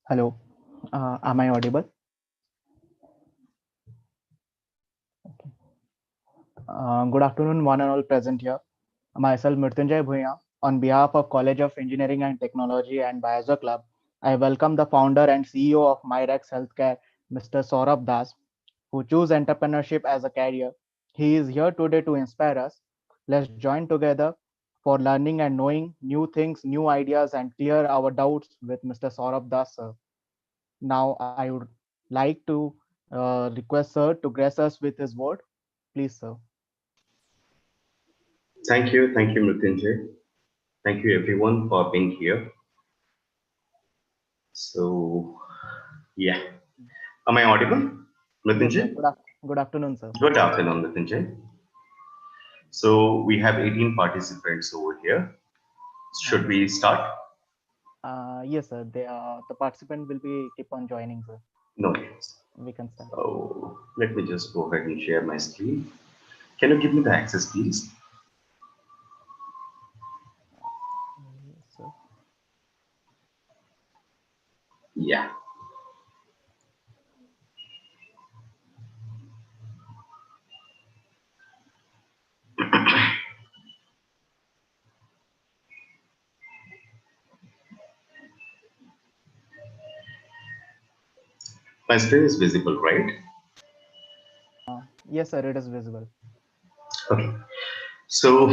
Hello, am I audible? Okay. Good afternoon, one and all present here. Myself, Mrityunjay Bhuya, on behalf of College of Engineering and Technology and BIOZO Club, I welcome the founder and CEO of MyRx Healthcare, Mr. Sourav Das, who choose entrepreneurship as a career. He is here today to inspire us. Let's join together for learning and knowing new things, new ideas, and clear our doubts with Mr. Saurabh Das, sir. Now, I would like to request Sir to grace us with his word. Please, sir. Thank you, Mrityunjay. Thank you everyone for being here. So, yeah, am I audible, Yes, sir. Mrityunjay? Good afternoon, sir. Good afternoon, Mrityunjay. So we have 18 participants over here. Should Yes, sir. we start? Yes, sir. The participant will be keep on joining, sir. No worries. We can start. So let me just go ahead and share my screen. Can you give me the access, please? Yes, sir. Yeah. My screen is visible, right? Yes, sir. It is visible. Okay. So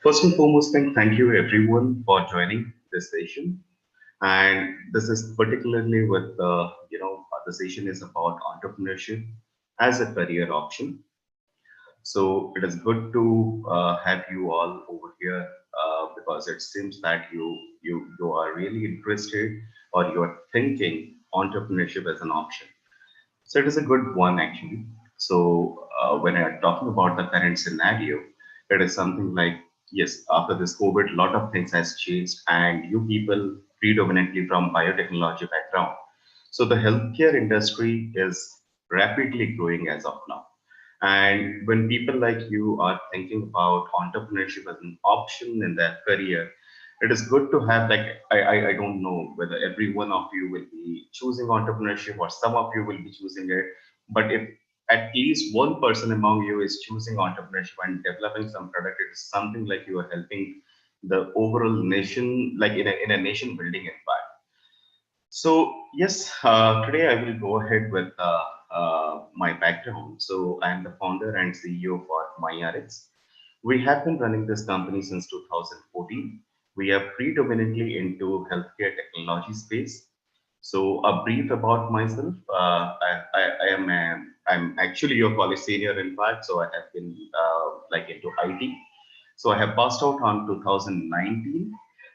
first and foremost, thank you everyone for joining this session. And this is particularly with the session is about entrepreneurship as a career option. So it is good to have you all over here because it seems that you are really interested or you are thinking entrepreneurship as an option. So it is a good one actually. So when I'm talking about the current scenario, it is something like yes, after this COVID, a lot of things has changed, and you people predominantly from biotechnology background. So the healthcare industry is rapidly growing as of now. And when people like you are thinking about entrepreneurship as an option in their career, it is good to have like I don't know whether every one of you will be choosing entrepreneurship or some of you will be choosing it, but if at least one person among you is choosing entrepreneurship and developing some product, it is something like you are helping the overall nation, like in a nation building impact. So yes, today I will go ahead with my background. So I am the founder and CEO for MyRx. We have been running this company since 2014. We are predominantly into healthcare technology space. So a brief about myself. I'm actually your college senior in fact. So I have been like into IT. So I have passed out on 2019,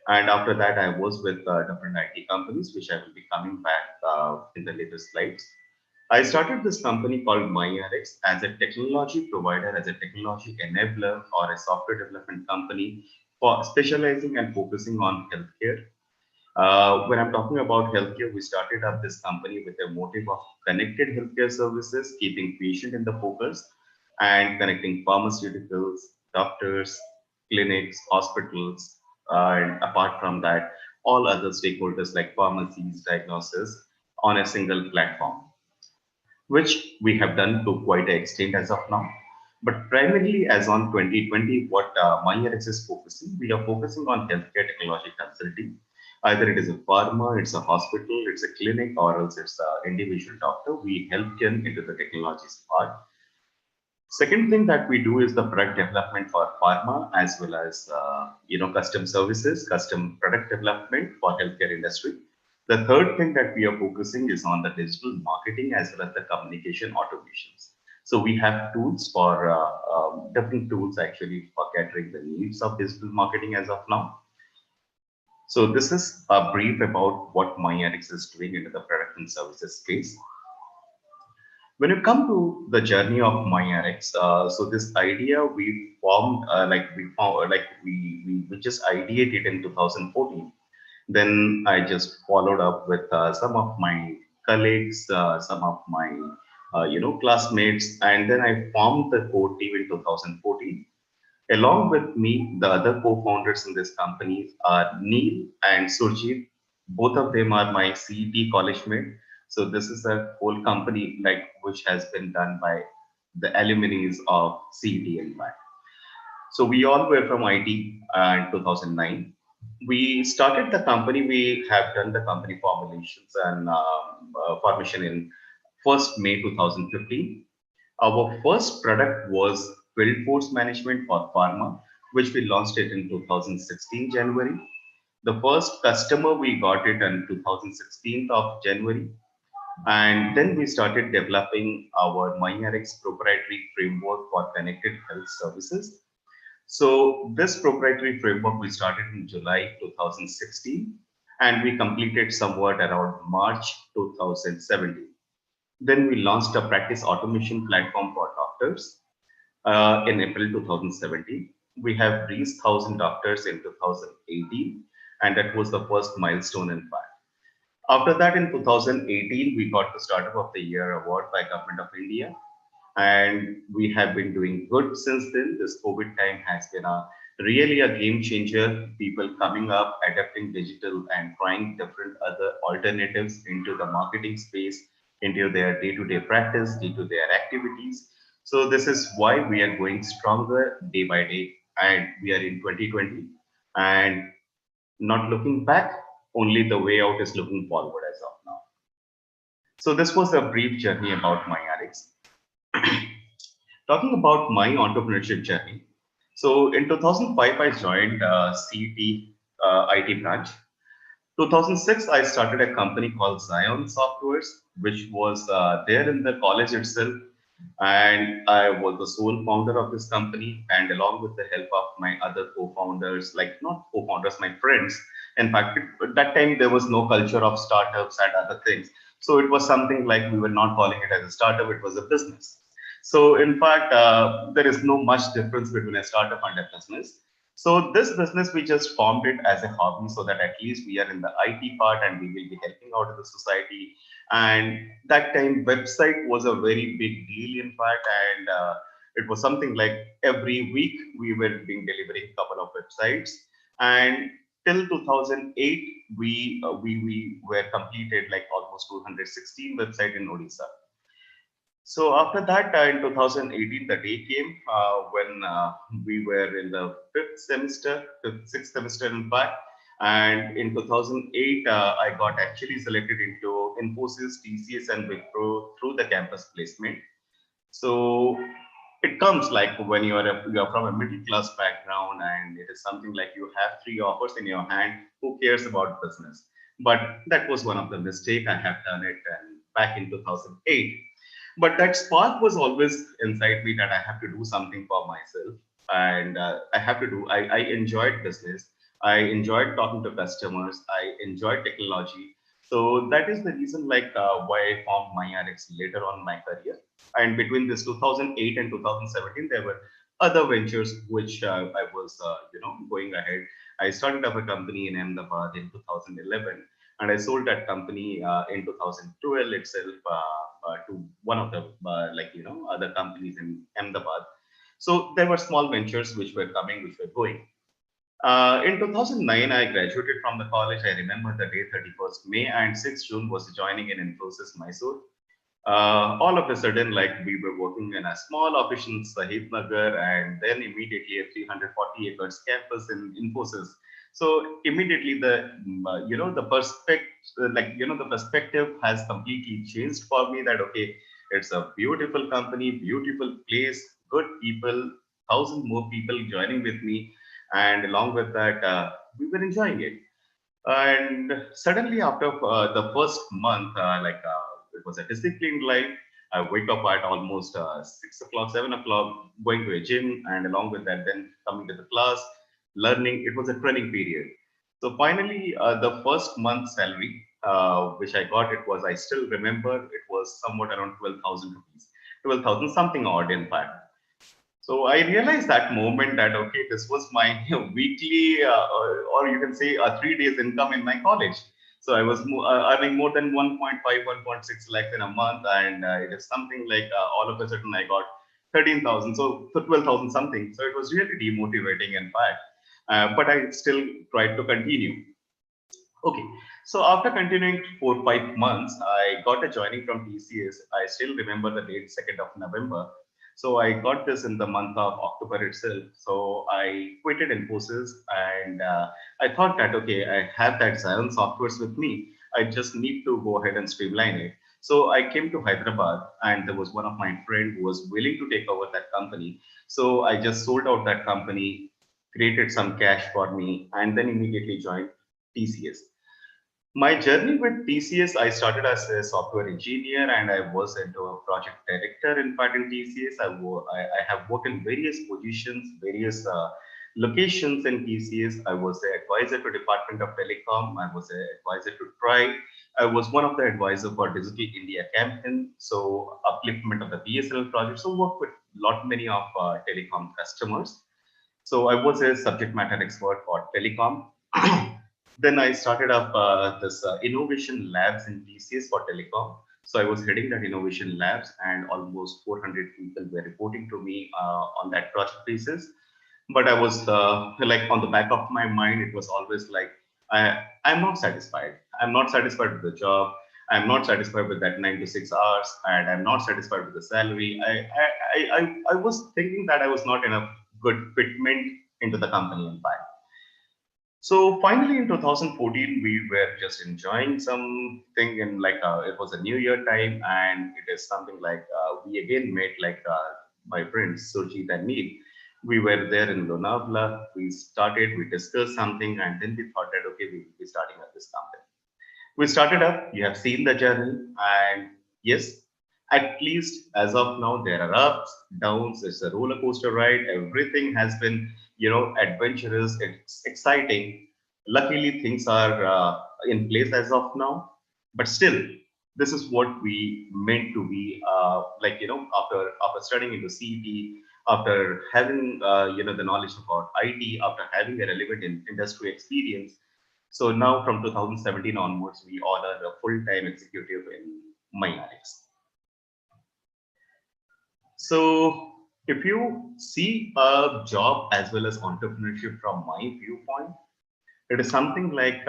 and after that I was with different IT companies, which I will be coming back in the later slides. I started this company called MyRx as a technology provider, as a technology enabler, or a software development company for specializing and focusing on healthcare. When I'm talking about healthcare, we started up this company with a motive of connected healthcare services, keeping patient in the focus, and connecting pharmaceuticals, doctors, clinics, hospitals, and apart from that, all other stakeholders like pharmacies, diagnosis on a single platform, which we have done to quite an extent as of now. But primarily, as on 2020, what MyRx is focusing, we are focusing on healthcare technology consulting. Either it is a pharma, it's a hospital, it's a clinic, or else it's an individual doctor. We help them into the technologies part. Second thing that we do is the product development for pharma as well as custom services, custom product development for healthcare industry. The third thing that we are focusing is on the digital marketing as well as the communication automations. So we have tools for different tools actually for catering the needs of digital marketing as of now. So this is a brief about what MyRx is doing into the product and services space. When you come to the journey of MyRx, so this idea we formed, we just ideated in 2014. Then I just followed up with some of my colleagues, some of my classmates, and then I formed the core team in 2014. Along with me, the other co-founders in this company are Neil and Surjit. Both of them are my CET college mate. So this is a whole company like which has been done by the alumni of CET in fact. So we all were from IT in 2009. We started the company. We have done the company formulations and formation in 1st May 2015. Our first product was field force management for pharma, which we launched it in 2016 January. The first customer we got it in 2016 of January, and then we started developing our MyRx proprietary framework for connected health services. So this proprietary framework we started in July 2016 and we completed somewhat around March 2017. Then we launched a practice automation platform for doctors in April 2017. We have reached 1,000 doctors in 2018 and that was the first milestone in fact. After that, in 2018, we got the Startup of the Year award by Government of India, and we have been doing good since then. This COVID time has been a really a game changer. People coming up, adapting digital, and trying different other alternatives into the marketing space, into their day-to-day practice, into their activities. So this is why we are going stronger day by day, and we are in 2020, and not looking back, only the way out is looking forward as of now. So this was a brief journey about MyRx. Talking about my entrepreneurship journey. So in 2005, I joined CET IT branch. 2006, I started a company called Zion Softwares, which was there in the college itself. And I was the sole founder of this company. And along with the help of my other co-founders, like not co-founders, my friends. In fact, at that time, there was no culture of startups and other things. So it was something like we were not calling it as a startup, it was a business. So in fact, there is no much difference between a startup and a business. So this business, we just formed it as a hobby so that at least we are in the IT part and we will be helping out in the society. And that time, website was a very big deal, in fact, and it was something like every week we were being delivering a couple of websites. And till 2008, we were completed like almost 216 website in Odisha. So after that, in 2018, the day came when we were in the sixth semester in fact. And in 2008, I got actually selected into Infosys, TCS, and Wipro through the campus placement. So it comes like when you're from a middle class background and it is something like you have three offers in your hand. Who cares about business? But that was one of the mistake I have done it and back in 2008. But that spark was always inside me that I have to do something for myself, and I have to do. I enjoyed business. I enjoyed talking to customers. I enjoyed technology. So that is the reason, like why I formed MyRx later on in my career. And between this 2008 and 2017, there were other ventures which I was, going ahead. I started up a company in Ahmedabad in 2011, and I sold that company in 2012 itself to one of the other companies in Ahmedabad. So there were small ventures which were coming, which were going. In 2009, I graduated from the college. I remember the day 31st May and 6th June was joining in Infosys Mysore. All of a sudden, like we were working in a small office in Sahib Nagar and then immediately a 340 acres campus in Infosys. So immediately the the perspective has completely changed for me that, okay, it's a beautiful company, beautiful place, good people, thousand more people joining with me. And along with that, we were enjoying it. And suddenly, after the first month, it was a disciplined life. I wake up at almost 6 o'clock, 7 o'clock, going to a gym, and along with that, then coming to the class, learning. It was a training period. So finally, the first month salary, which I got, it was, I still remember, it was somewhat around 12,000 rupees, 12,000 something odd in fact. So I realized that moment that, okay, this was my weekly, or you can say a 3 days income in my college. So I was earning more than 1.5, 1.6 lakhs in a month, and it is something like all of a sudden I got 13,000, so 12,000 something. So it was really demotivating, in fact. But I still tried to continue. Okay, so after continuing 4 5 months, I got a joining from TCS. I still remember the date, 2nd of November. So I got this in the month of October itself. So I quitted Infosys, and I thought that okay, I have that Xylem softwares with me. I just need to go ahead and streamline it. So I came to Hyderabad, and there was one of my friend who was willing to take over that company. So I just sold out that company, created some cash for me, and then immediately joined TCS. My journey with TCS, I started as a software engineer and I was into a project director. In fact, in TCS, I have worked in various positions, various locations in TCS. I was the advisor to Department of Telecom. I was an advisor to TRI. I was one of the advisor for Digital India campaign. So upliftment of the BSNL project. So worked with lot many of telecom customers. So I was a subject matter expert for telecom. Then I started up this innovation labs in TCS for telecom. So I was heading that innovation labs, and almost 400 people were reporting to me on that project basis. But I was like on the back of my mind, it was always like I'm not satisfied. I'm not satisfied with the job. I'm not satisfied with that 9 to 6 hours, and I'm not satisfied with the salary. I was thinking that I was not enough good fitment into the company. In fact, so finally, in 2014, we were just enjoying something in like it was a New Year time, and it is something like we again met like my friends Surjit and me. We were there in Lonavala. We started, we discussed something, and then we thought that okay, we will be starting up this company. We started up, you have seen the journey, and yes, at least as of now, there are ups, downs, it's a roller coaster ride. Everything has been, adventurous, it's exciting. Luckily, things are in place as of now, but still, this is what we meant to be like, after studying into CET, after having, the knowledge about IT, after having a relevant industry experience. So now from 2017 onwards, we all are a full-time executive in MyRx. So if you see a job as well as entrepreneurship from my viewpoint, it is something like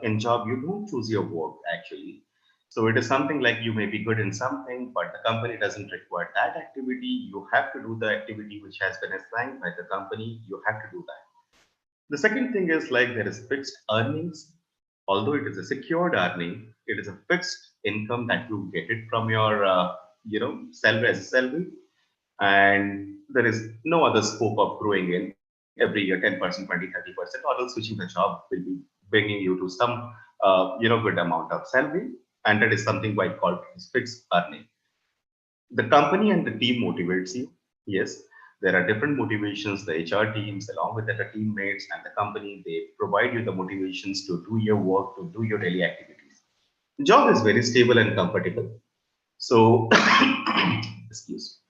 in job, you don't choose your work actually. So it is something like you may be good in something, but the company doesn't require that activity. You have to do the activity which has been assigned by the company. You have to do that. The second thing is like there is fixed earnings. Although it is a secured earning, it is a fixed income that you get it from your, salary as a salary. And there is no other scope of growing in every year 10%, 20, 30%, or else switching the job will be bringing you to some, good amount of salary. And that is something quite called fixed earning. The company and the team motivates you. Yes, there are different motivations. The HR teams, along with the teammates and the company, they provide you the motivations to do your work, to do your daily activities. Job is very stable and comfortable. So, excuse,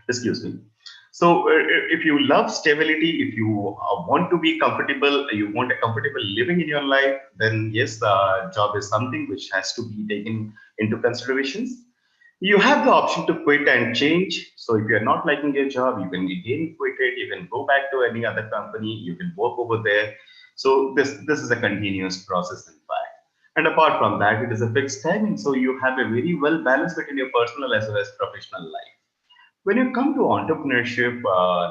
excuse me. So, if you love stability, if you want to be comfortable, you want a comfortable living in your life, then yes, job is something which has to be taken into considerations. You have the option to quit and change. So if you're not liking your job, you can again quit it. You can go back to any other company. You can work over there. So this is a continuous process, in fact. And apart from that, it is a fixed timing. So you have a very well balance between your personal as well as professional life. When you come to entrepreneurship,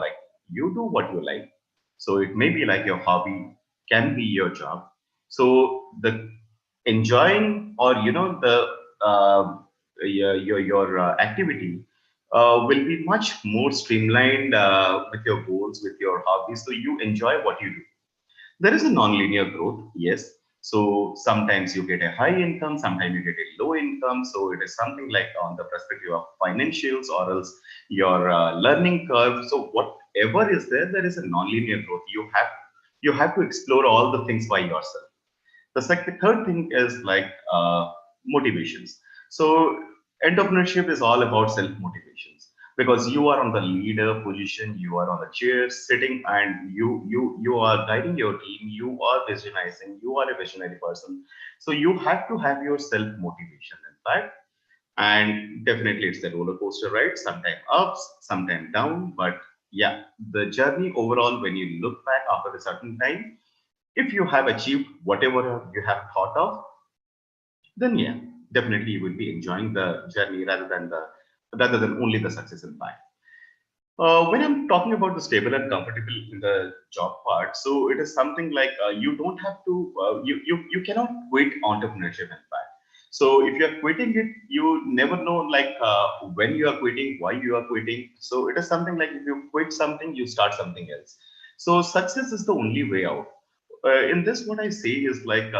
like you do what you like. So it may be like your hobby, can be your job. So the enjoying or the your activity will be much more streamlined with your goals, with your hobbies. So you enjoy what you do. There is a non-linear growth, yes. So sometimes you get a high income, sometimes you get a low income. So it is something like on the perspective of financials or else your learning curve. So whatever is there, there is a non-linear growth. You have to explore all the things by yourself. The third thing is like motivations. So entrepreneurship is all about self motivations because you are on the leader position, you are on the chair sitting, and you are guiding your team. You are visionizing. You are a visionary person. So you have to have your self motivation. In fact, and definitely it's a roller coaster ride. Sometimes ups, sometimes down, but yeah, the journey overall, when you look back after a certain time, If you have achieved whatever you have thought of, then yeah, definitely you will be enjoying the journey rather than only the success in fact. When I'm talking about the stable and comfortable in the job part, so it is something like you don't have to, you cannot quit entrepreneurship in fact. So if you are quitting it, you never know like when you are quitting, why you are quitting. So it is something like if you quit something, you start something else. So success is the only way out. In this, what I say is like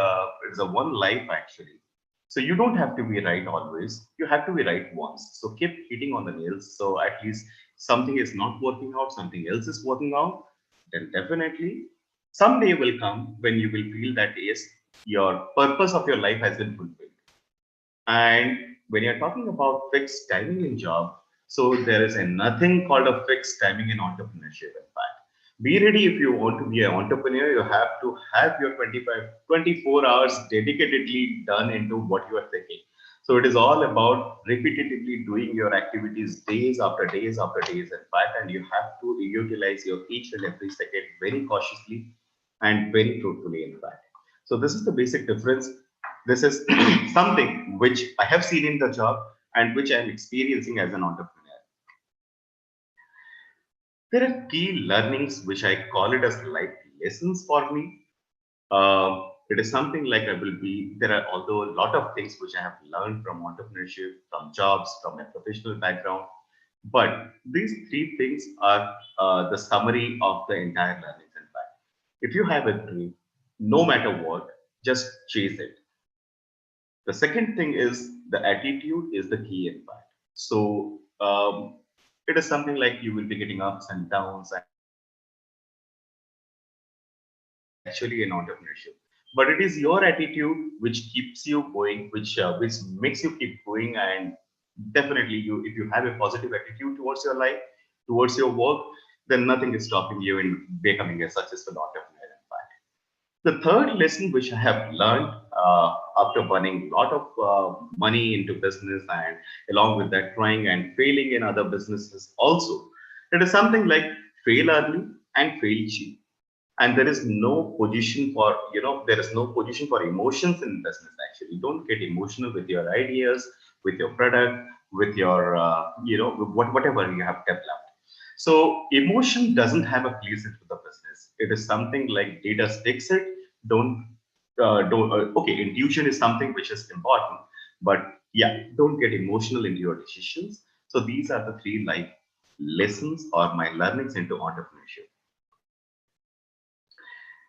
it's a one life actually. So you don't have to be right always. You have to be right once. So keep hitting on the nails. So at least something is not working out, something else is working out, then definitely someday will come when you will feel that yes, your purpose of your life has been fulfilled. And when you're talking about fixed timing in job, so there is a nothing called a fixed timing in entrepreneurship. In fact, be ready if you want to be an entrepreneur. You have to have your 25, 24 hours dedicatedly done into what you are thinking. So it is all about repetitively doing your activities days after days after days. In fact, and you have to utilize your each and every second very cautiously and very truthfully. In fact, so this is the basic difference. This is something which I have seen in the job and which I am experiencing as an entrepreneur. There are key learnings which I call it as life lessons for me. It is something like I will be. There are although a lot of things which I have learned from entrepreneurship, from jobs, from my professional background, but these three things are the summary of the entire learnings. In fact, if you have a dream, no matter what, just chase it. The second thing is the attitude is the key in fact. So it is something like you will be getting ups and downs, and is actually an entrepreneurship. But it is your attitude which keeps you going, which makes you keep going, and definitely you if you have a positive attitude towards your life, towards your work, then nothing is stopping you in becoming a successful entrepreneur. In fact. The third lesson which I have learned after burning a lot of money into business and along with that trying and failing in other businesses also, it is something like fail early and fail cheap. And there is no position for, there is no position for emotions in business actually. Don't get emotional with your ideas, with your product, with your, whatever you have developed. So emotion doesn't have a place into the business. It is something like data sticks it. Don't okay. Intuition is something which is important, but yeah, don't get emotional into your decisions. So these are the three life lessons or my learnings into entrepreneurship.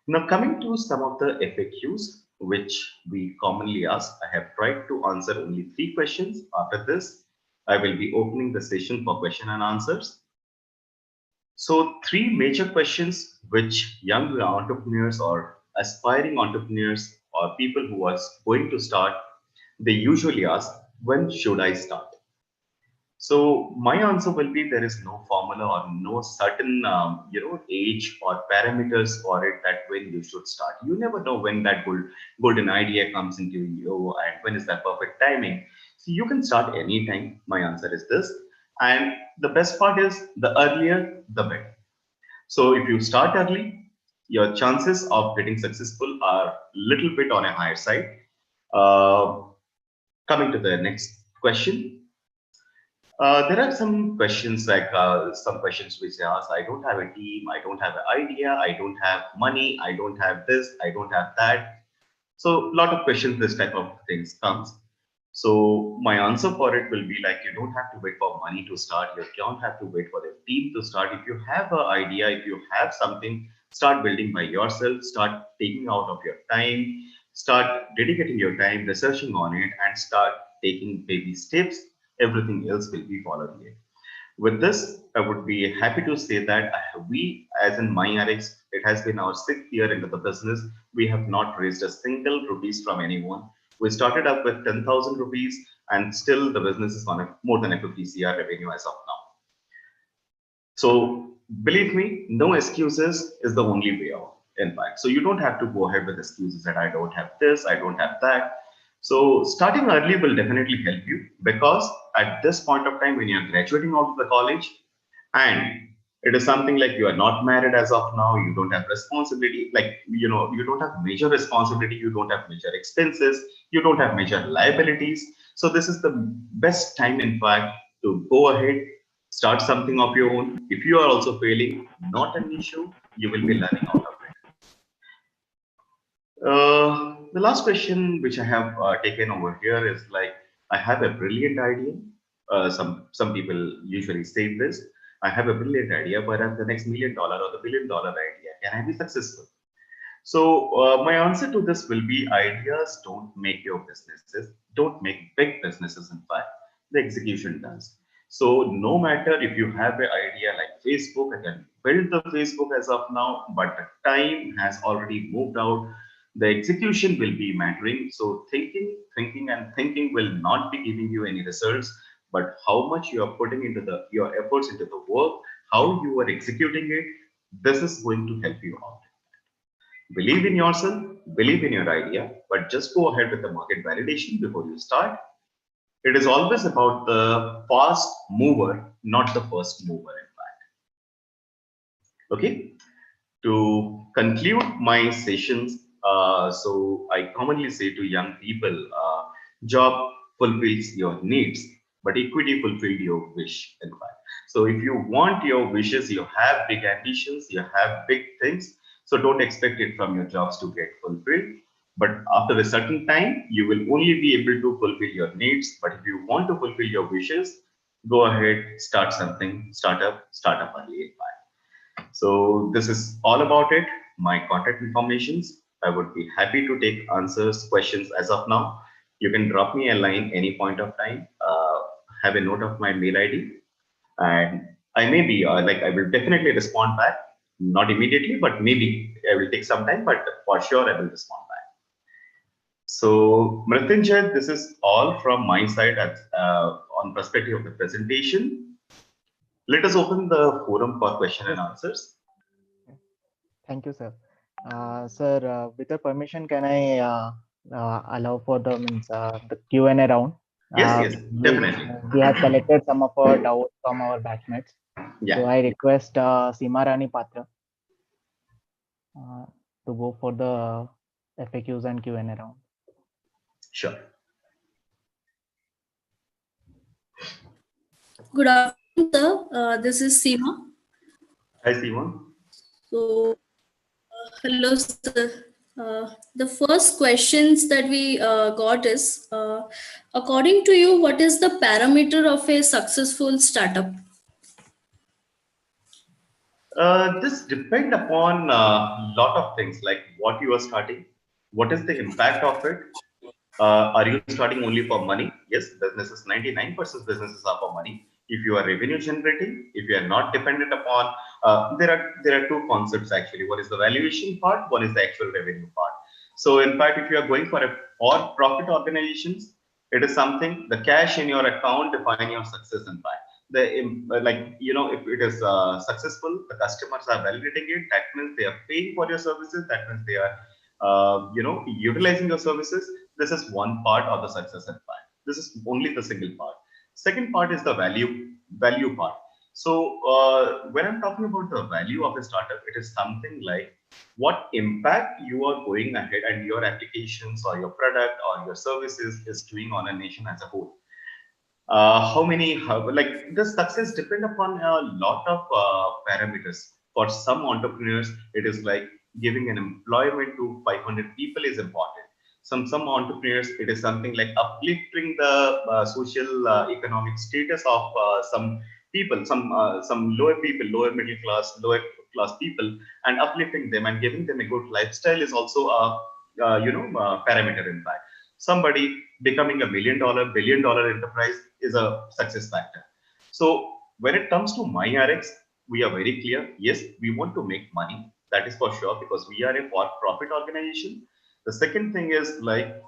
Now coming to some of the FAQs which we commonly ask, I have tried to answer only three questions. After this, I will be opening the session for question and answers. So, three major questions which young entrepreneurs or aspiring entrepreneurs or people who are going to start, they usually ask, when should I start? So my answer will be there is no formula or no certain age or parameters for it that when you should start. You never know when that golden idea comes into you and when is that perfect timing. So you can start anytime. My answer is this. And the best part is the earlier the better. So if you start early, your chances of getting successful are little bit on a higher side. Uh, Coming to the next question, there are some questions like some questions which ask, I don't have a team, I don't have an idea, I don't have money, I don't have this, I don't have that. So a lot of questions, this type of things comes. So my answer for it will be like, you don't have to wait for money to start. You don't have to wait for the team to start. If you have an idea, if you have something, start building by yourself, start taking out of your time, start dedicating your time, researching on it, and start taking baby steps. Everything else will be following it. With this, I would be happy to say that we, as in MyRx, it has been our sixth year into the business. We have not raised a single rupees from anyone. We started up with 10,000 rupees, and still the business is on a, more than a 50 CR revenue as of now. So believe me, no excuses is the only way out. In fact, so you don't have to go ahead with excuses that I don't have this, I don't have that. So starting early will definitely help you because at this point of time when you're graduating out of the college and It is something like you are not married as of now, you don't have responsibility, like, you don't have major responsibility, you don't have major expenses, you don't have major liabilities. So this is the best time, in fact, to go ahead, start something of your own. If you are also failing, not an issue, you will be learning out of it. The last question which I have taken over here is like, I have a brilliant idea. Some people usually say this. I have a brilliant idea, but I'm the next $1 million or the $1 billion idea. Can I be successful? So my answer to this will be, ideas don't make your businesses, don't make big businesses. In fact, the execution does. So no matter if you have an idea like Facebook, I can build the Facebook as of now, but the time has already moved out. The execution will be mattering. So thinking, and thinking will not be giving you any results, but how much you are putting into your efforts into the work, how you are executing it, this is going to help you out. Believe in yourself, believe in your idea, but just go ahead with the market validation before you start. It is always about the fast mover, not the first mover, in fact. Okay, to conclude my sessions, so I commonly say to young people, job fulfills your needs, but equity fulfills your wish, in fact. So if you want your wishes, you have big ambitions, you have big things, so don't expect it from your jobs to get fulfilled. But after a certain time, you will only be able to fulfill your needs. But if you want to fulfill your wishes, go ahead, start something, start up early. So this is all about it. My contact informations. I would be happy to take answers, questions as of now. You can drop me a line any point of time. Have a note of my mail ID, and I may be like, I will definitely respond back. Not immediately, but maybe I will take some time. But for sure, I will respond back. So Mrityunjay, this is all from my side on perspective of the presentation. Let us open the forum for question and Yes, answers. thank you, sir. Sir, with your permission, can I allow for the the Q&A round? Yes, yes, We definitely. we have collected some of our doubts from our batchmates. So Yeah, I request Seema Rani Patra uh, to go for the FAQs and Q&A round. sure. Good afternoon, sir. This is Seema. Hi, Simon. So, hello, sir. The first questions that we got is, according to you, what is the parameter of a successful startup? This depend upon a lot of things, like what you are starting, what is the impact of it. Are you starting only for money? Yes, businesses, 99% businesses are for money. If you are revenue generating, if you are not dependent upon, there are two concepts actually. One is the valuation part, one is the actual revenue part. So in fact, if you are going for a for profit organizations, it is something, the cash in your account define your success. In fact, like, if it is successful, the customers are validating it. That means they are paying for your services. That means they are utilizing your services. This is one part of the success and part. This is only the single part. Second part is the value part. So when I'm talking about the value of a startup, it is something like what impact you are going ahead and your applications or your product or your services is doing on a nation as a whole. Like the success depend upon a lot of parameters. For some entrepreneurs, it is like giving an employment to 500 people is important. Some entrepreneurs, it is something like uplifting the social economic status of some people, some lower people, lower middle class, lower class people, and uplifting them and giving them a good lifestyle is also a parameter. In fact, somebody becoming a $1 million, $1 billion enterprise is a success factor. So when it comes to MyRx, we are very clear. Yes, we want to make money. That is for sure, because we are a for-profit organization. The second thing is like,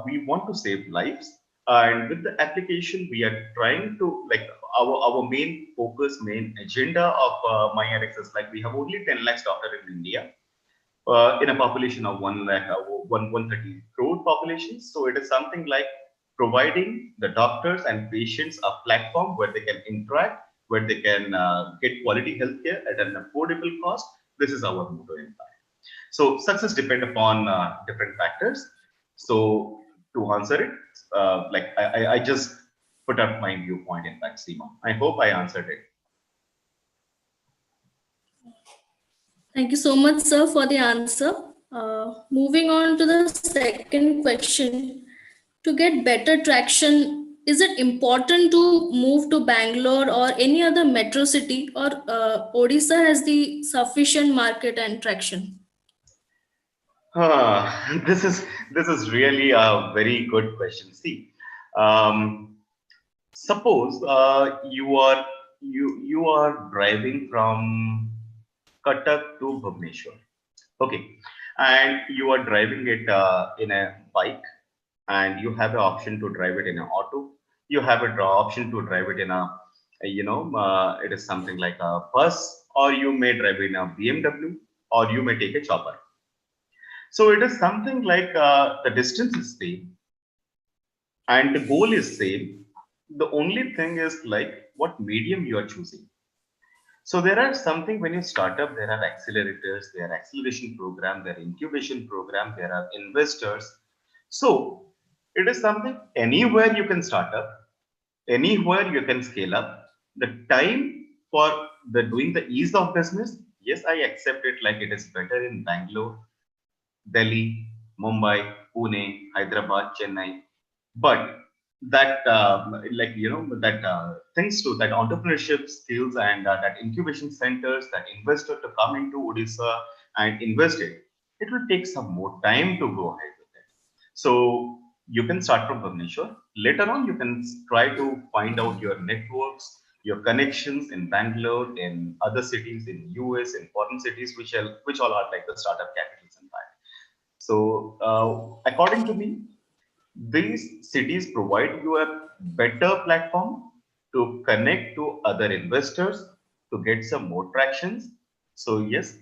we want to save lives. And with the application, we are trying to like, our main focus, main agenda of MyRx is like, we have only 10 lakhs doctor in India, in a population of 1 lakh, 130 crore population. So it is something like providing the doctors and patients a platform where they can interact, where they can get quality healthcare at an affordable cost. This is our motto in fact. So success depend upon different factors. So to answer it, I just put up my viewpoint in fact, Seema. I hope I answered it. Thank you so much, sir, for the answer. Moving on to the second question. To get better traction, is it important to move to Bangalore or any other metro city, or Odisha has the sufficient market and traction? This is really a very good question. See, um, suppose you are driving from Cuttack to Bhubaneswar, okay, and you are driving it in a bike, and you have an option to drive it in an auto. You have an option to drive it in it is something like a bus, or you may drive in a BMW, or you may take a chopper. So it is something like the distance is same and the goal is same. The only thing is like what medium you are choosing. So there are something when you start up, there are accelerators, there are acceleration program, there are incubation program, there are investors. So it is something anywhere you can start up, anywhere you can scale up. The time for the doing the ease of business, yes, I accept it like it is better in Bangalore, Delhi, Mumbai, Pune, Hyderabad, Chennai. But that, that things to that entrepreneurship skills and that incubation centers, that investor to come into Odisha and invest it will take some more time to go ahead with it. So you can start from Bhubaneswar. Later on, you can try to find out your networks, your connections in Bangalore, in other cities, in US, in foreign cities, which all are like the startup capitals in fact. So, according to me, these cities provide you a better platform to connect to other investors to get some more tractions. So, yes,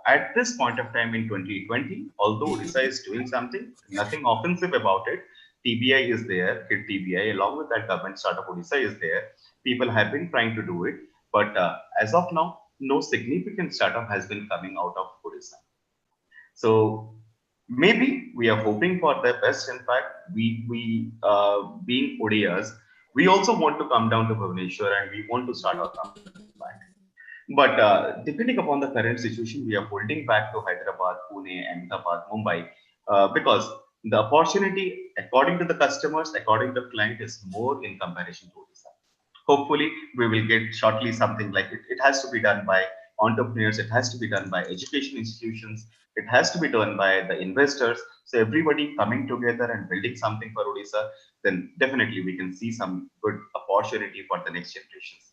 at this point of time in 2020, although Odisha is doing something, nothing offensive about it. TBI is there, Kid TBI, along with that government startup Odisha is there. People have been trying to do it, but as of now, no significant startup has been coming out of Odisha. So maybe we are hoping for the best. In fact, we being Odias, we also want to come down to Bhubaneswar and we want to start our company. In fact. But depending upon the current situation, we are holding back to Hyderabad, Pune, Ahmedabad, Mumbai, because the opportunity, according to the customers, according to the client, is more in comparison to Odisha. Hopefully we will get shortly something like it has to be done by entrepreneurs, it has to be done by education institutions, it has to be done by the investors. So everybody coming together and building something for Odisha, then definitely we can see some good opportunity for the next generations.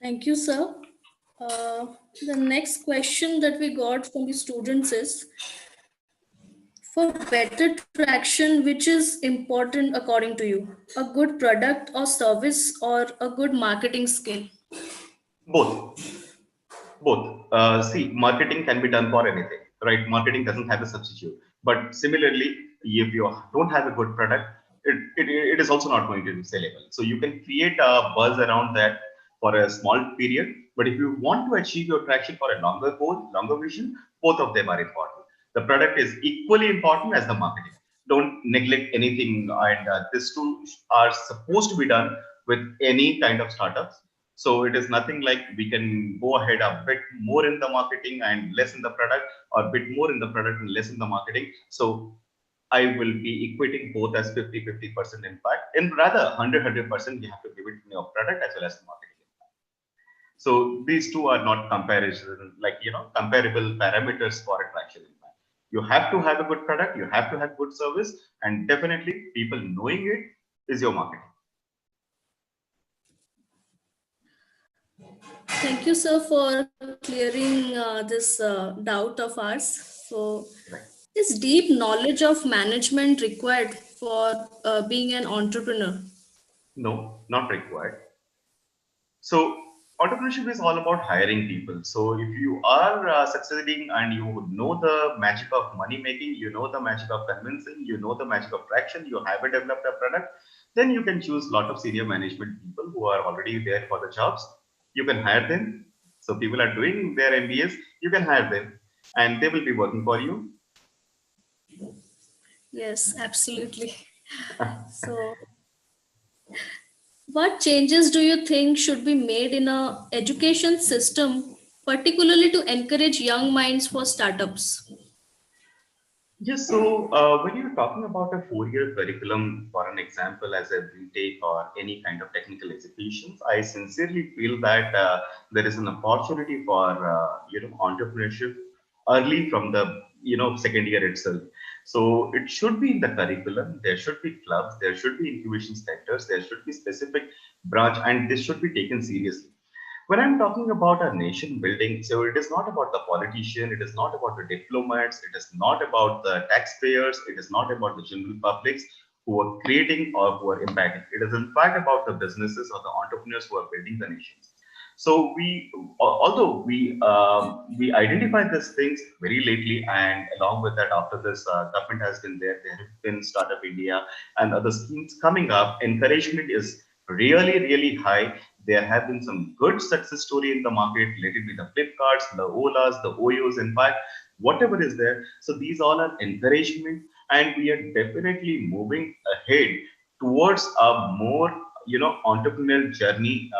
Thank you, sir. The next question that we got from the students is, for better traction, which is important according to you? A good product or service, or a good marketing skill? Both. Both. See, marketing can be done for anything, right? Marketing doesn't have a substitute. But similarly, if you don't have a good product, it is also not going to be sellable. So you can create a buzz around that for a small period. But if you want to achieve your traction for a longer goal, longer vision, both of them are important. The product is equally important as the marketing. Don't neglect anything. And these two are supposed to be done with any kind of startups. So it is nothing like we can go ahead a bit more in the marketing and less in the product, or a bit more in the product and less in the marketing. So I will be equating both as 50-50% impact, and rather 100-100% you have to give it in your product as well as the marketing impact. So these two are not comparison, like comparable parameters for attraction impact. You have to have a good product, you have to have good service, and definitely people knowing it is your marketing. Thank you, sir, for clearing this doubt of ours. So, Right. is deep knowledge of management required for being an entrepreneur? No, not required. So Entrepreneurship is all about hiring people. So if you are succeeding and you know the magic of money making, you know the magic of convincing, you know the magic of traction, you have developed a product, then you can choose a lot of senior management people who are already there for the jobs. You can hire them. So people are doing their MBAs, you can hire them and they will be working for you. Yes, absolutely. So, what changes do you think should be made in a education system, particularly to encourage young minds for startups? Yes, so when you're talking about a four-year curriculum, for an example, as a BTech or any kind of technical executions, I sincerely feel that there is an opportunity for entrepreneurship early from the second year itself. So it should be in the curriculum. There should be clubs. There should be incubation centers. There should be specific branch, and this should be taken seriously. When I'm talking about a nation building, so it is not about the politician, it is not about the diplomats, it is not about the taxpayers, it is not about the general publics who are creating or who are impacting. It is in fact about the businesses or the entrepreneurs who are building the nations. So although we identified these things very lately, and along with that, after this government has been there, there have been Startup India and other schemes coming up. Encouragement is really high. There have been some good success story in the market. Let it be the Flipkarts, the Olas, the Oyos. In fact, whatever is there. So these all are encouragement, and we are definitely moving ahead towards a more entrepreneurial journey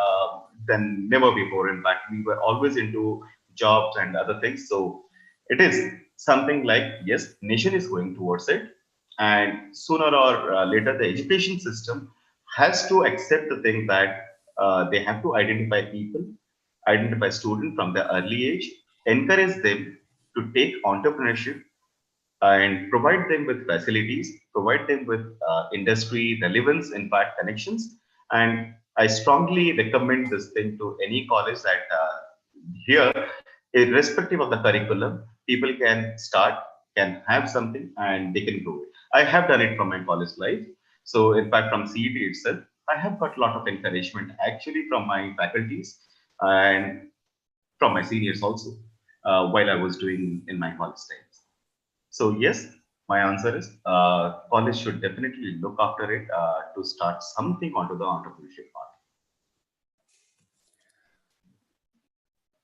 than never before. In fact, we were always into jobs and other things. So it is something like, yes, nation is going towards it, and sooner or later the education system has to accept the thing that they have to identify people, identify students from the early age, encourage them to take entrepreneurship and provide them with facilities, provide them with industry relevance, in fact, connections. And I strongly recommend this thing to any college that here, irrespective of the curriculum, people can start, can have something, and they can grow it. I have done it from my college life. So, in fact, from CET itself, I have got a lot of encouragement actually from my faculties and from my seniors also while I was doing in my college times. So yes, my answer is college should definitely look after it to start something onto the entrepreneurship path.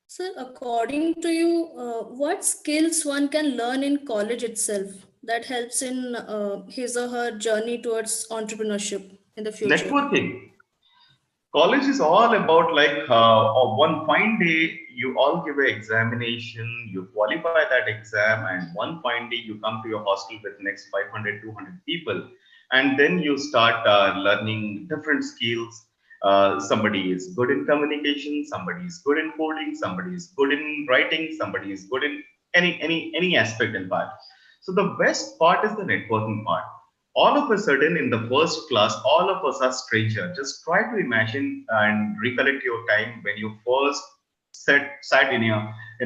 Sir, according to you, what skills one can learn in college itself that helps in his or her journey towards entrepreneurship in the future? Networking. College is all about like one fine day you all give an examination, you qualify that exam, and one fine day you come to your hostel with next 500, 200 people, and then you start learning different skills. Somebody is good in communication, somebody is good in coding, somebody is good in writing, somebody is good in any aspect in part. So the best part is the networking part. All of a sudden in the first class, all of us are stranger. Just try to imagine and recollect your time when you first sat in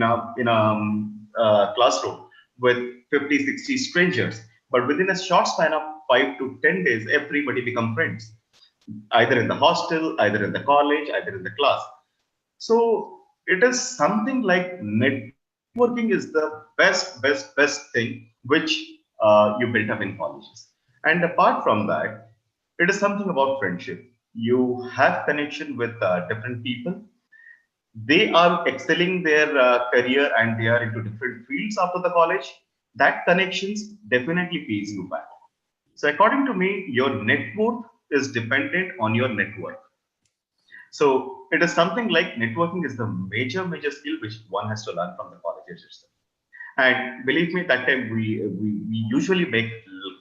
a classroom with 50, 60 strangers. But within a short span of 5 to 10 days, everybody become friends, either in the hostel, either in the college, either in the class. So it is something like networking is the best thing which you built up in colleges. And apart from that, it is something about friendship. You have connection with different people. They are excelling their career and they are into different fields after the college. That connections definitely pays you back. So according to me, your net worth is dependent on your network. So it is something like networking is the major skill which one has to learn from the colleges itself. And believe me, that time we usually make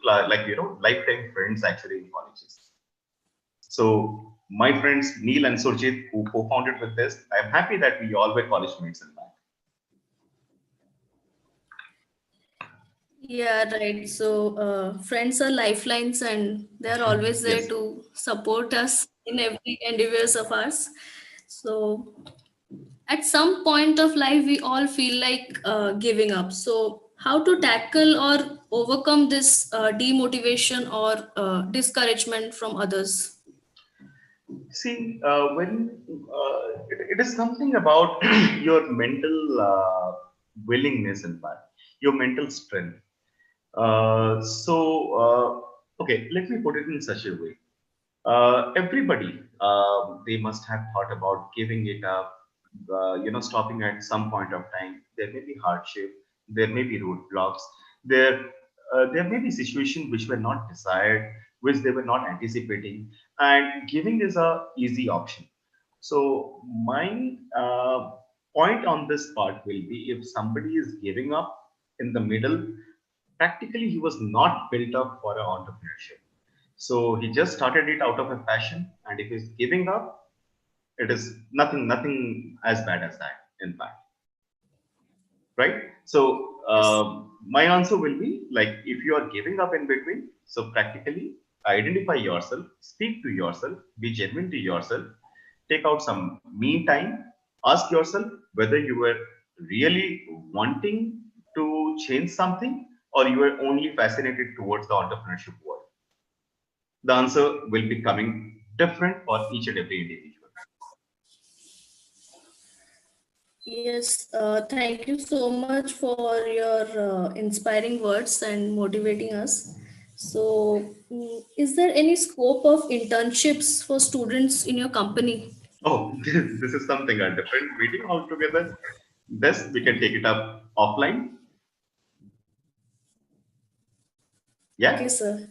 like lifetime friends actually in colleges. So my friends Neil and Surjit, who co-founded with this, I'm happy that we all were college mates in that. Yeah, right. So, friends are lifelines and they're always there Yes. to support us in every endeavors of ours. So, at some point of life, we all feel like giving up. So, how to tackle or overcome this demotivation or discouragement from others? See, it is something about your mental willingness, in fact, your mental strength. Okay, let me put it in such a way. Everybody, they must have thought about giving it up, stopping at some point of time. There may be hardship, there may be roadblocks, there may be situations which were not desired, which they were not anticipating, and giving is a easy option. So my point on this part will be, if somebody is giving up in the middle, practically he was not built up for an entrepreneurship. So he just started it out of a passion, and if he's giving up, it is nothing as bad as that, in fact, right? So Yes. my answer will be like, if you are giving up in between, so practically identify yourself, speak to yourself, be genuine to yourself, take out some me time, ask yourself whether you were really wanting to change something, or you were only fascinated towards the entrepreneurship world. The answer will be coming different for each and every individual. Yes, thank you so much for your inspiring words and motivating us. So, is there any scope of internships for students in your company? Oh, this is something a different meeting altogether. This we can take it up offline. Okay, Yeah, sir.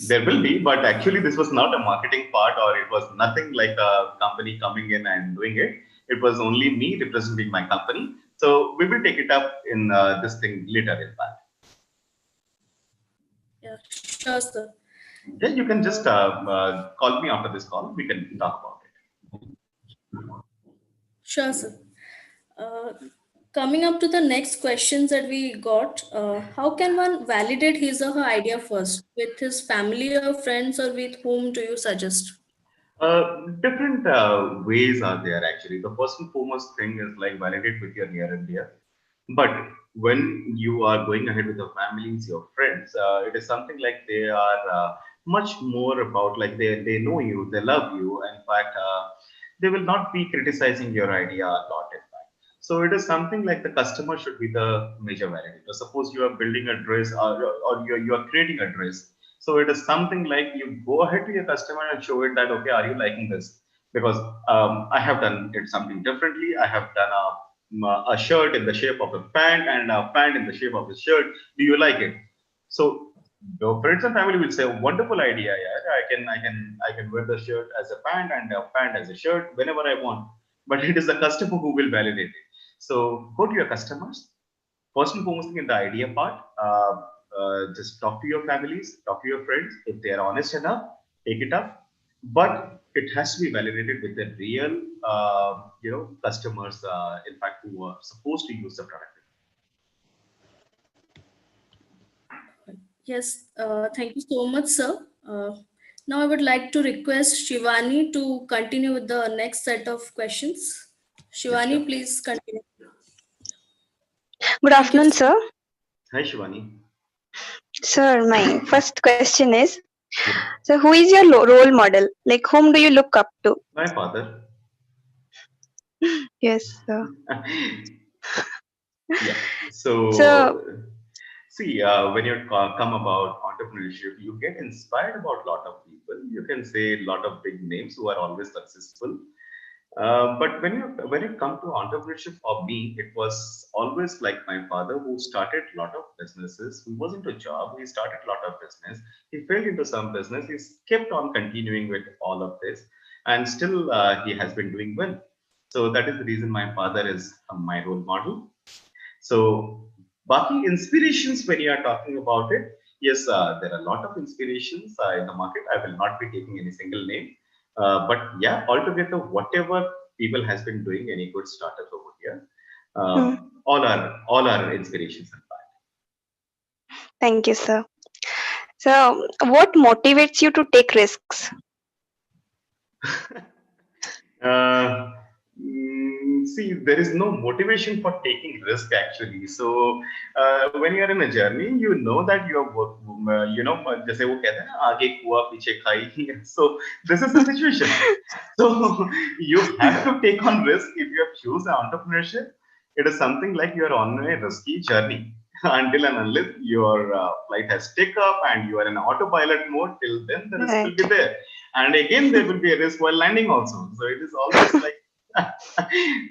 there will be, but actually this was not a marketing part, or it was nothing like a company coming in and doing it. It was only me representing my company. So we will take it up in this thing later, in fact. Yeah, sure, sir. Yeah, you can just Uh, call me after this call. We can talk about it. sure, sir. Uh, Coming up to the next questions that we got, how can one validate his or her idea first? With his family or friends, or with whom do you suggest? Different ways are there actually. The first and foremost thing is like validate with your near and dear. But when you are going ahead with your families, your friends, it is something like they are much more about like they know you, they love you. In fact, they will not be criticizing your idea a lot. In fact, so it is something like the customer should be the major validator. Suppose you are building a dress, or you are creating a dress, so it is something like you go ahead to your customer and show it that, okay, are you liking this? Because I have done it something differently. I have done a shirt in the shape of a pant and a pant in the shape of a shirt. Do you like it? So your friends and family will say, wonderful idea, yeah. I can wear the shirt as a pant and a pant as a shirt whenever I want. But it is the customer who will validate it. So go to your customers. First and foremost thing in the idea part, just talk to your families, talk to your friends. If they are honest enough, take it up. But it has to be validated with the real, customers. In fact, who are supposed to use the product. Yes, thank you so much, sir. Now I would like to request Shivani to continue with the next set of questions. Yeah, sure. Shivani, please continue. Good Thank you. afternoon, sir. Hi, Shivani. Sir, my first question is, Yeah, so who is your role model? Like, whom do you look up to? my father. Yes, sir. Yeah. So, So, see, when you come about entrepreneurship, you get inspired about a lot of people. You can say a lot of big names who are always successful. But when it come to entrepreneurship, for me, it was always like my father, who started a lot of businesses. He was into job. He started a lot of business. He fell into some business. He kept on continuing with all of this, and still he has been doing well. So that is the reason my father is my role model. So, Baki inspirations, when you are talking about it, yes, there are a lot of inspirations in the market. I will not be taking any single name, but yeah, altogether, whatever people has been doing, any good startups over here, hmm, all are inspirations. thank you, sir. So, what motivates you to take risks? Uh, see, there is no motivation for taking risk actually. So when you are in a journey, you know that you are work, जैसे वो कहते हैं ना आगे कुआ पीछे खाई. So this is the situation. So you have to take on risk if you have choose entrepreneurship. It is something like you are on a risky journey until and unless your flight has take up and you are in autopilot mode. Till then, the risk will be there, and again there will be a risk while landing also. So it is always like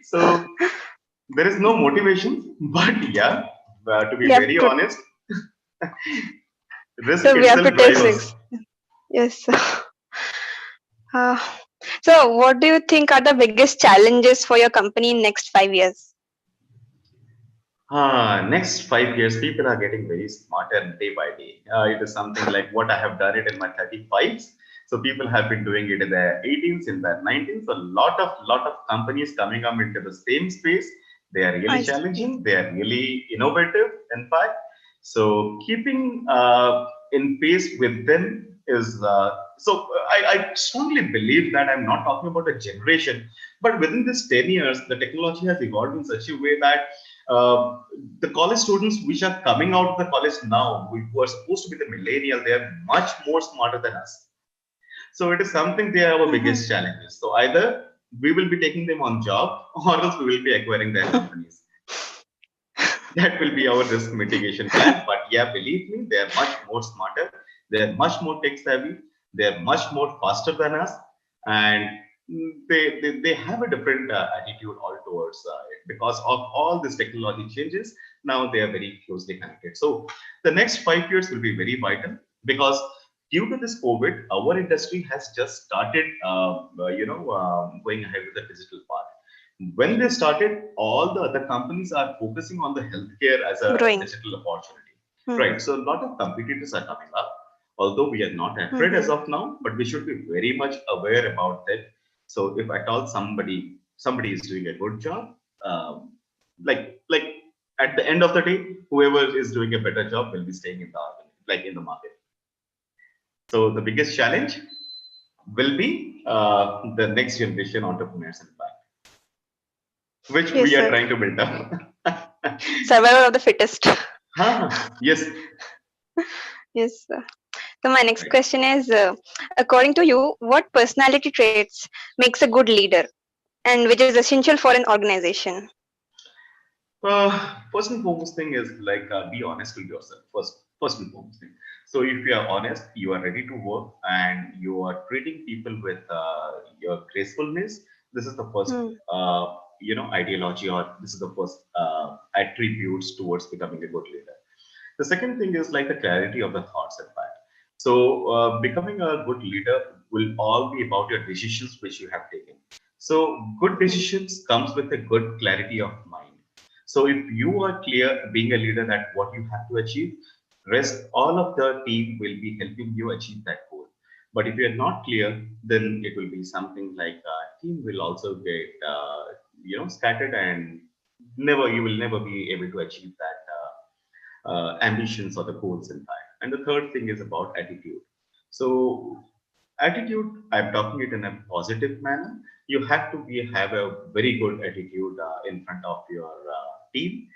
so. There is no motivation, but yeah, to be very honest, risk So we have to itself take drives us. risks. Yes. Uh, so what do you think are the biggest challenges for your company in next 5 years? Next 5 years, people are getting very smarter day by day. It is something like what I have done it in my 35s. So people have been doing it in their 18s, in their 19s. A lot of companies coming up into the same space. They are really I see. challenging. They are really innovative. In fact, so keeping in pace with them is so. I strongly believe that I'm not talking about a generation, but within this 10 years, the technology has evolved in such a way that the college students which are coming out of the college now, who are supposed to be the millennial, they are much more smarter than us. So it is something they are our biggest challenges. So either we will be taking them on job or else we will be acquiring their companies. That will be our risk mitigation plan. But yeah, believe me, they are much more smarter. They are much more tech savvy. They are much more faster than us. And they have a different attitude all towards it because of all these technology changes. Now they are very closely connected. So the next 5 years will be very vital because due to this COVID, our industry has just started, going ahead with the digital part. When they started, all the other companies are focusing on the healthcare as a Growing. digital opportunity, right? So a lot of competitors are coming up. Although we are not afraid as of now, but we should be very much aware about that. So if at all somebody is doing a good job, like at the end of the day, whoever is doing a better job will be staying in the market. So the biggest challenge will be the next generation entrepreneurs, in fact, which Yes, we are sir. trying to build up. Survival of the fittest. Yes. Yes, sir. So my next Right. question is, according to you, what personality traits makes a good leader, and which is essential for an organization? First and foremost thing is like be honest with yourself. First and foremost thing. So if you are honest, you are ready to work, and you are treating people with your gracefulness. This is the first, ideology, or this is the first attributes towards becoming a good leader. The second thing is like the clarity of the thoughts, in fact. So becoming a good leader will all be about your decisions which you have taken. So good decisions comes with a good clarity of mind. So if you are clear being a leader that what you have to achieve, rest all of the team will be helping you achieve that goal. But if you are not clear, then it will be something like team will also get scattered, and you will never be able to achieve that ambitions or the goals, in fact. And the third thing is about attitude. So attitude, I'm talking it in a positive manner. You have to have a very good attitude in front of your team.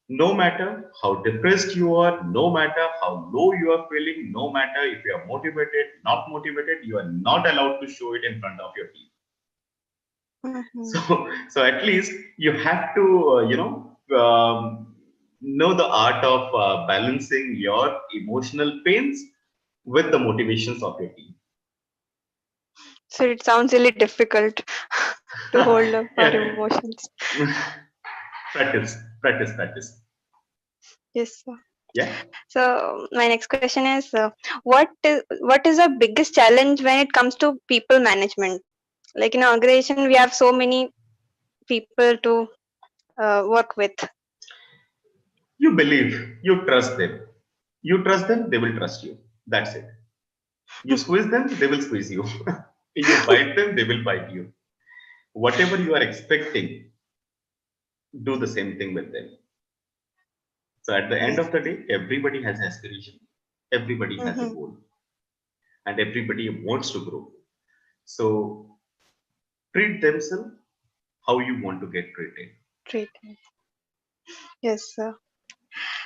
No matter how depressed you are, no matter how low you are feeling, no matter if you are motivated, not motivated, you are not allowed to show it in front of your team. So at least you have to know the art of balancing your emotional pains with the motivations of your team. So it sounds really difficult to hold up our Yeah. emotions. Practice. Yes, sir. Yeah. So my next question is, what is the biggest challenge when it comes to people management? Like in an organization, we have so many people to work with. You believe, you trust them. You trust them, they will trust you. That's it. You squeeze them, they will squeeze you. You bite them, they will bite you. Whatever you are expecting, do the same thing with them. So at the end Yes. of the day, everybody has aspiration, everybody has a Mm-hmm. goal, and everybody wants to grow. So treat themselves how you want to get treated. Treatment. Yes, sir.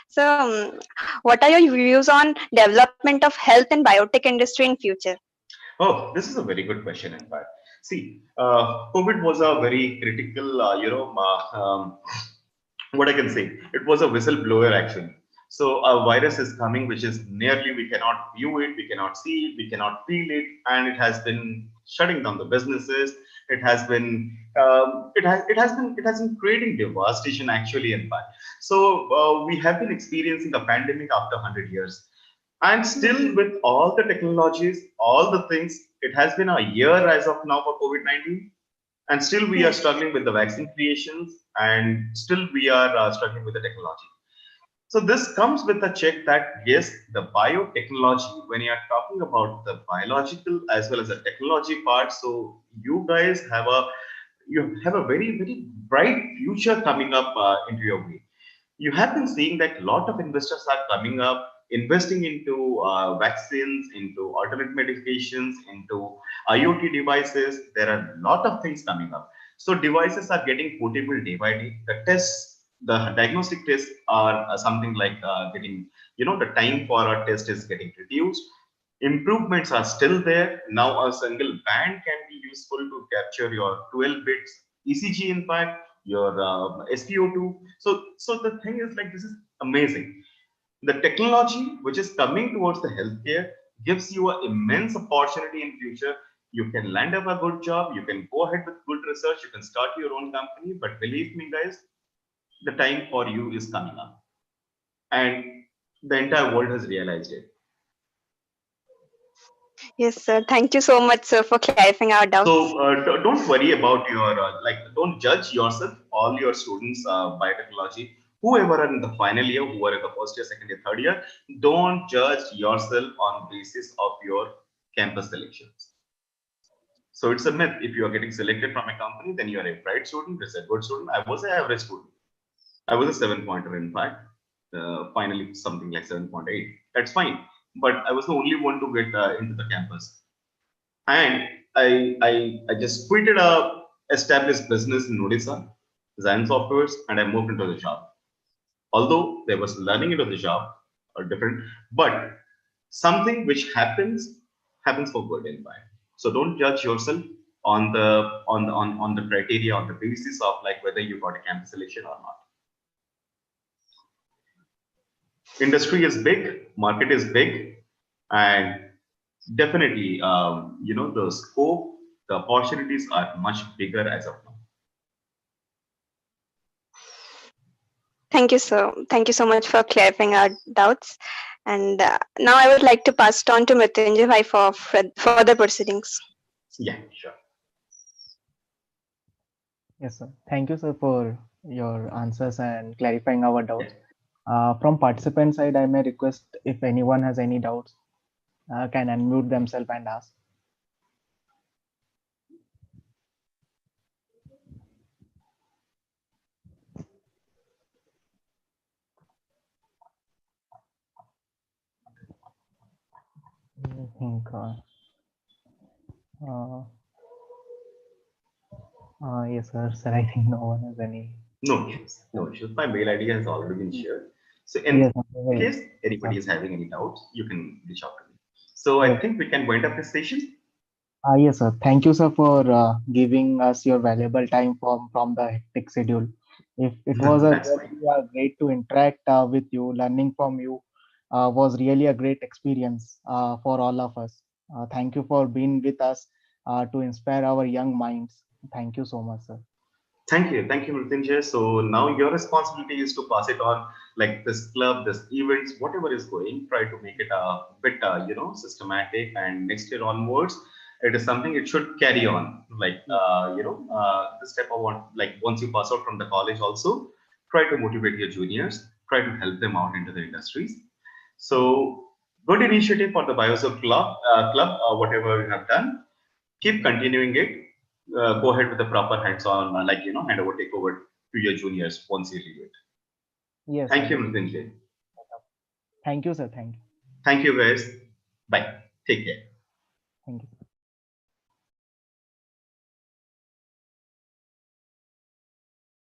So, what are your views on development of health and biotech industry in future? Oh, this is a very good question, in fact. See, COVID was a very critical, what I can say, it was a whistleblower actually. So a virus is coming, which is nearly we cannot view it, we cannot see it, we cannot feel it, and it has been shutting down the businesses. It has been, it has been creating devastation actually. In fact, so we have been experiencing a pandemic after 100 years, and still with all the technologies, all the things, it has been a year as of now for COVID-19, and still we are Yes. struggling with the vaccine creations, and still we are struggling with the technology. So this comes with a check that yes, the biotechnology, when you are talking about the biological as well as the technology part, so you guys have a, you have a very very bright future coming up into your way. You have been seeing that a lot of investors are coming up, investing into vaccines, into alternate medications, into IoT devices. There are a lot of things coming up. So devices are getting portable day by day. The tests, the diagnostic tests are something like getting, the time for a test is getting reduced. Improvements are still there. Now a single band can be useful to capture your 12 bits ECG, in fact, your SpO2. So the thing is like, this is amazing. The technology which is coming towards the healthcare gives you an immense opportunity in future. You can land up a good job. You can go ahead with good research. You can start your own company. But believe me, guys, the time for you is coming up, and the entire world has realized it. Yes, sir. Thank you so much, sir, for clarifying our doubts. So don't worry about your don't judge yourself. All your students, biotechnology, whoever are in the final year, who are in the first year, second year, third year, don't judge yourself on basis of your campus selections. So it's a myth. If you are getting selected from a company, then you are a bright student. It's a good student. I was an average student. I was a 7 pointer, in fact. Finally, something like 7.8. That's fine. But I was the only one to get into the campus, and I just quitted a established business in Odisha, Zen Softwares, and I moved into the job. Although there was learning into the job or different, but something which happens for good in mind. So don't judge yourself on the criteria, on the basis of like whether you got a campus selection or not. Industry is big, market is big, and definitely, the scope, the opportunities are much bigger as of now. Thank you, sir. Thank you so much for clarifying our doubts. And now I would like to pass it on to Mrityunjay Bhai for further proceedings. Yeah, sure. Yes, sir. Thank you, sir, for your answers and clarifying our Yeah. doubts. From participant side, I may request if anyone has any doubts, can unmute themselves and ask. I think, uh, yes, sir. Sir, I think no one has any. No issues. No issues. My mail ID has already been shared. So in Yes, sir. case Sir. anybody is having any doubts, you can reach out to me. So I Yes. think we can wind up this session. Yes, sir. Thank you, sir, for giving us your valuable time from the hectic schedule. If it was a That's fine. really great to interact with you, learning from you was really a great experience for all of us. Thank you for being with us to inspire our young minds. Thank you so much, sir. Thank you, Mrityunjay. So now your responsibility is to pass it on, like this club, this events, whatever is going. Try to make it a bit, systematic. And next year onwards, it is something it should carry on. Like, this type of one. Like once you pass out from the college, also try to motivate your juniors. Try to help them out into the industries. So good initiative for the BIOZO whatever you have done, keep continuing it. Go ahead with the proper hands-on, hand over, take over to your juniors once you leave it. Yes, Thank sir. you, Mrityunjay. Thank you, sir. Thank you. Thank you, guys. Bye. Take care. Thank you.